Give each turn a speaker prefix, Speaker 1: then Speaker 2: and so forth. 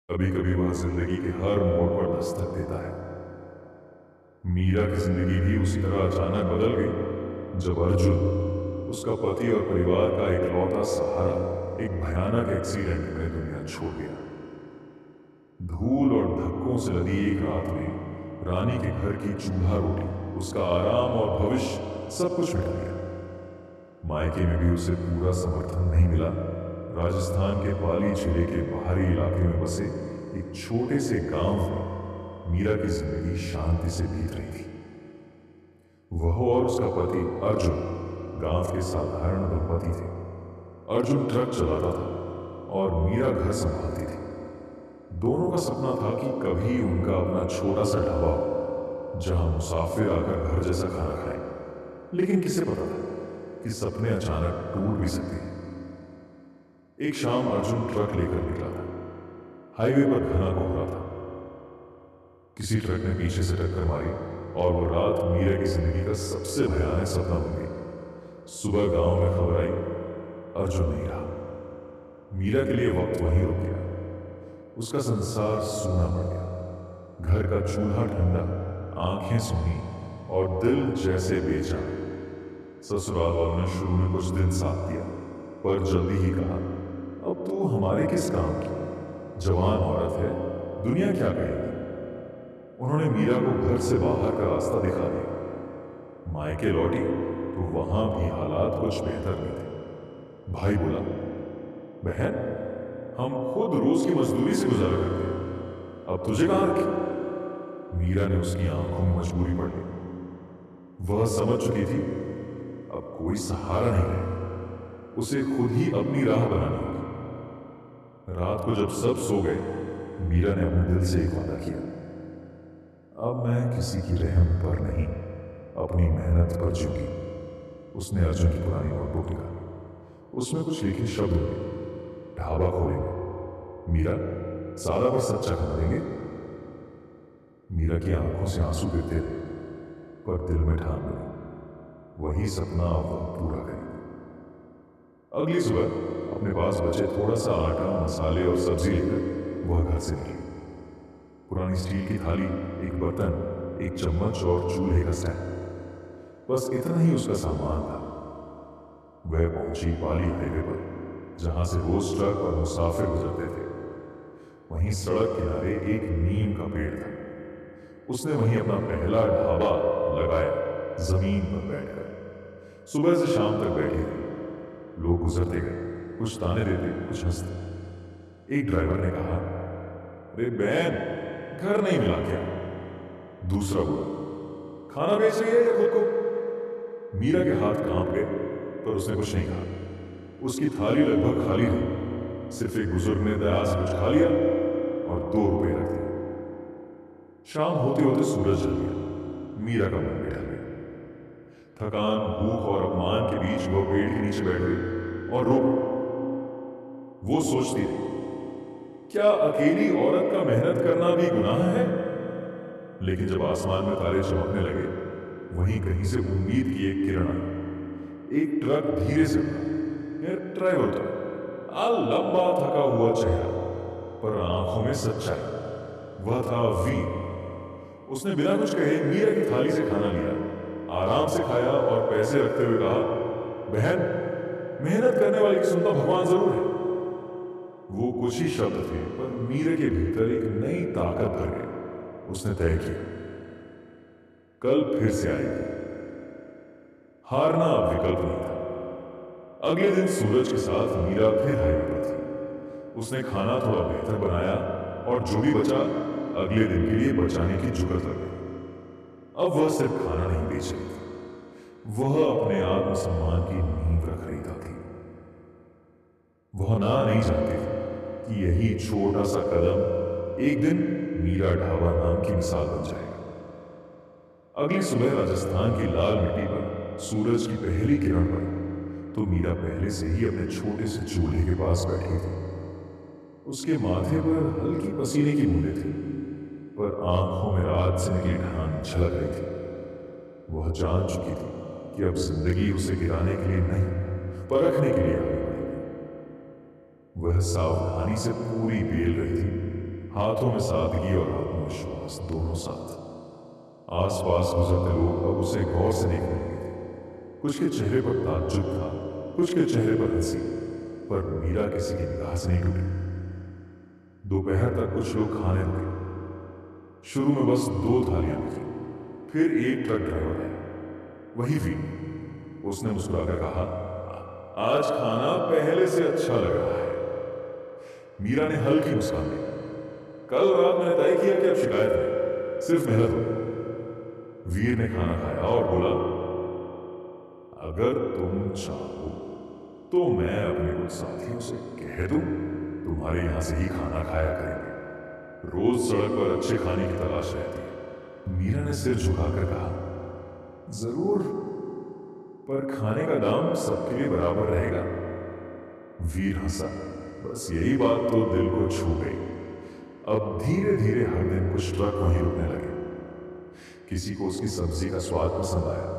Speaker 1: कभी कभी वह जिंदगी के हर मोड़ पर दस्तक देता है। मीरा की जिंदगी भी उसी तरह अचानक बदल गई जब अर्जुन, उसका पति और परिवार का इकलौता सहारा, एक भयानक एक्सीडेंट में दुनिया छोड़ गया। धूल और धक्कों से लदी एक रात में रानी के घर की चूल्हा रोटी, उसका आराम और भविष्य सब कुछ मिटा दिया। मायके में भी उसे पूरा समर्थन नहीं मिला। राजस्थान के पाली जिले के बाहरी इलाके में बसे एक छोटे से गांव में मीरा की जिंदगी शांति से बीत रही थी। वह और उसका पति अर्जुन गांव के साधारण दंपति थे। अर्जुन ट्रक चलाता था और मीरा घर संभालती थी। दोनों का सपना था कि कभी उनका अपना छोटा सा ढाबा हो जहां मुसाफिर आकर घर जैसा खाना खाएं। लेकिन किसे पता था कि सपने अचानक टूट भी सकते हैं। एक शाम अर्जुन ट्रक लेकर निकला था। हाईवे पर घना कोहरा था। किसी ट्रक ने पीछे से टक्कर मारी और वो रात मीरा की जिंदगी का सबसे भयानक सपना बन गई। सुबह गांव में खबर आई, अर्जुन नहीं रहा। मीरा के लिए वक्त वहीं रुक गया। उसका संसार सूना पड़ गया। घर का चूल्हा ठंडा, आंखें सूनी और दिल जैसे बेचैन। ससुराल वालों ने शुरू में कुछ दिन साथ दिया, पर जल्दी ही कहा, अब तू हमारे किस काम की? जवान औरत है, दुनिया क्या कहेगी? उन्होंने मीरा को घर से बाहर का रास्ता दिखा दिया। मायके लौटी तो वहां भी हालात कुछ बेहतर नहीं थे। भाई बोला, बहन, हम खुद रोज की मजदूरी से गुजारा करते हैं, अब तुझे कहां रखी? मीरा ने उसकी आंखों में मजबूरी पड़ ली। वह समझ चुकी थी अब कोई सहारा नहीं है, उसे खुद ही अपनी राह बनानी होगी। रात को जब सब सो गए, मीरा ने अपने दिल से एक वादा किया, अब मैं किसी की रहम पर नहीं, अपनी मेहनत पर झुकी। उसने अर्जुन की पुरानी नोटबुक निकाली। उसमें कुछ लिखे शब्द हुए, ढाबा खोलेंगे, मीरा सादा पर सच्चा खाना देंगे। मीरा की आंखों से आंसू गिरते थे, पर दिल में ठान ली, वही सपना अब वह पूरा करेगी। अगली सुबह अपने पास बचे थोड़ा सा आटा, मसाले और सब्जी लेकर वह घर से निकली। पुरानी स्टील की थाली, एक बर्तन, एक चम्मच और चूल्हे का स्टैंड, बस इतना ही उसका सामान था। वह पहुंची पाली हाईवे पर, जहां से रोज ट्रक और मुसाफिर गुजरते थे। वहीं सड़क किनारे एक नीम का पेड़ था। उसने वहीं अपना पहला ढाबा लगाया, जमीन पर बैठकर। सुबह से शाम तक बैठे थे। लोग गुजरते गए, कुछ ताने देते, कुछ हंसते। एक ड्राइवर ने कहा, अरे बहन, घर नहीं मिला क्या? दूसरा बोला, खाना बेच रही है या खुद को? मीरा के हाथ कांप गए, पर उसने कुछ नहीं कहा। उसकी थाली लगभग खाली थी। सिर्फ एक बुजुर्ग ने दया से कुछ खा लिया और 2 रुपए रख दिए। शाम होते होते सूरज जल गया। मीरा का मन बैठा गया। थकान, भूख और अपमान के बीच वह पेड़ के नीचे बैठ गई और रो पड़ी। वो सोचती थी, क्या अकेली औरत का मेहनत करना भी गुनाह है? लेकिन जब आसमान में तारे चमकने लगे, वहीं कहीं से उम्मीद की एक किरण आई। एक ट्रक धीरे से उतरा। ड्राइवर था, लंबा थका हुआ चेहरा, पर आंखों में सच्चाई। वह था वीर। उसने बिना कुछ कहे मीरा की थाली से खाना लिया, आराम से खाया और पैसे रखते हुए कहा, बहन, मेहनत करने वाले की सुनता भगवान जरूर है। वो कुछ ही शब्द थे, पर मीरा के भीतर एक नई ताकत भर गई। उसने तय किया, कल फिर से आएगी। हारना अब विकल्प नहीं था। अगले दिन सूरज के साथ मीरा फिर हाईवे पर थी। उसने खाना थोड़ा बेहतर बनाया और जो भी बचा अगले दिन के लिए बचाने की जुगत लग गई। अब वह सिर्फ खाना नहीं बेच रही थी, वह अपने आत्मसम्मान की नींव रख रही थी। वह ना नहीं जानती थी कि यही छोटा सा कदम एक दिन मीरा ढाबा नाम की मिसाल बन जाएगा। अगली सुबह राजस्थान की लाल मिट्टी पर सूरज की पहली किरण पड़ी तो मीरा पहले से ही अपने छोटे से चूल्हे के पास बैठी थी। उसके माथे पर हल्की पसीने की बूंदें थी, पर आंखों में रात से निकली ढान झलक रही थी। वह जान चुकी थी कि अब जिंदगी उसे गिराने के लिए नहीं, परखने के लिए आगे बढ़ेगी। वह सावधानी से पूरी बेल रही थी। हाथों में सादगी और आत्मविश्वास दोनों साथ। आसपास गुजरते लोग अब उसे गौर से देखने लगे थे। कुछ के चेहरे पर ताज्जुब था, कुछ के चेहरे पर हंसी, पर मीरा किसी की निगाह से नहीं टूटी। दोपहर तक कुछ लोग खाने रुके। शुरू में बस 2 थालियां बिकी, फिर एक ट्रक ड्राइवर आया, वही वीर। उसने मुस्कुराकर कहा, आज खाना पहले से अच्छा लग रहा है। मीरा ने हल्की मुस्कान दी। कल रात मैंने तय किया कि अब शिकायत नहीं, सिर्फ मेहनत हो। वीर ने खाना खाया और बोला, अगर तुम चाहो तो मैं अपने कुछ साथियों से कह दूं, तुम्हारे यहां से ही खाना खाया करेंगे। रोज सड़क पर अच्छे खाने की तलाश रहती है। मीरा ने सिर झुकाकर कहा, जरूर, पर खाने का दाम सबके लिए बराबर रहेगा। वीर हंसा। बस यही बात तो दिल को छू गई। अब धीरे धीरे हर दिन कुछ ट्रक वहीं रुकने लगे। किसी को उसकी सब्जी का स्वाद पसंद आया,